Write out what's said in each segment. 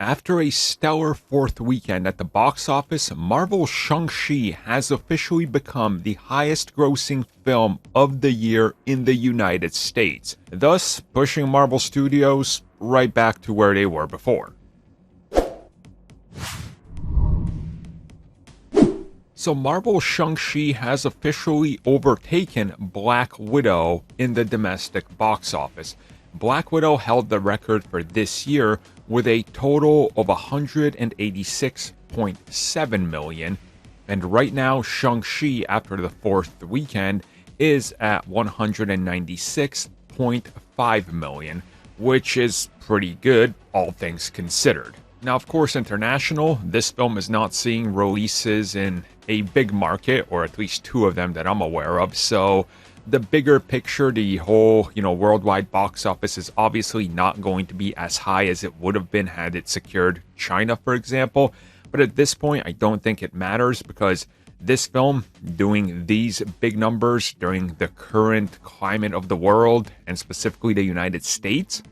After a stellar fourth weekend at the box office, Marvel's Shang-Chi has officially become the highest-grossing film of the year in the United States, thus pushing Marvel Studios right back to where they were before. So Marvel's Shang-Chi has officially overtaken Black Widow in the domestic box office. Black Widow held the record for this year with a total of $186.7 million, and right now Shang-Chi, after the fourth weekend, is at $196.5 million, which is pretty good, all things considered. Now, of course, international, this film is not seeing releases in a big market, or at least two of them that I'm aware of, so the bigger picture, the whole, worldwide box office is obviously not going to be as high as it would have been had it secured China, for example. But at this point, I don't think it matters because this film doing these big numbers during the current climate of the world, and specifically the United States,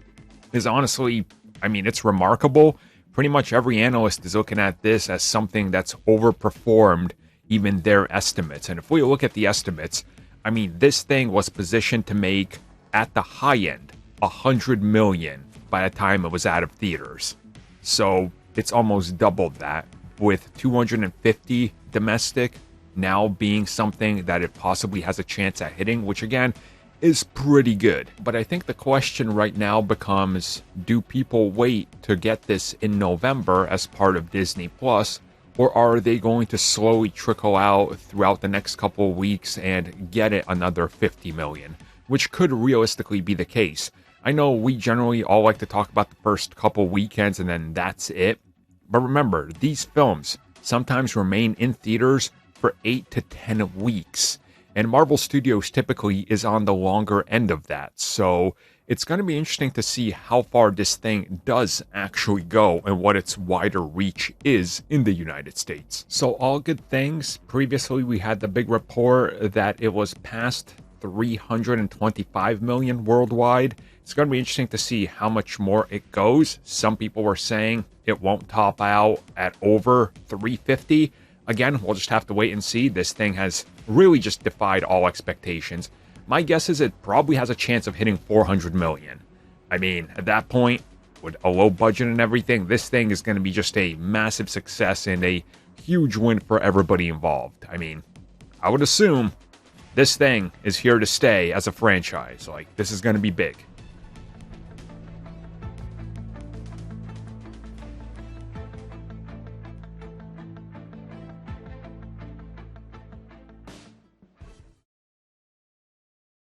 is honestly, it's remarkable. Pretty much every analyst is looking at this as something that's overperformed even their estimates. And if we look at the estimates, this thing was positioned to make, at the high end, $100 million by the time it was out of theaters. So it's almost doubled that, with 250 domestic now being something that it possibly has a chance at hitting, which again is pretty good. But I think the question right now becomes, do people wait to get this in November as part of Disney Plus? Or are they going to slowly trickle out throughout the next couple of weeks and get it another 50 million, which could realistically be the case. I know we generally all like to talk about the first couple weekends and then that's it. But remember, these films sometimes remain in theaters for 8 to 10 weeks. And Marvel Studios typically is on the longer end of that. So it's going to be interesting to see how far this thing does actually go and what its wider reach is in the United States. So all good things. Previously, we had the big report that it was past 325 million worldwide. It's going to be interesting to see how much more it goes. Some people were saying it won't top out at over 350. Again, we'll just have to wait and see. This thing has really just defied all expectations. My guess is it probably has a chance of hitting 400 million. At that point, with a low budget and everything, this thing is going to be just a massive success and a huge win for everybody involved. I would assume this thing is here to stay as a franchise. This is going to be big.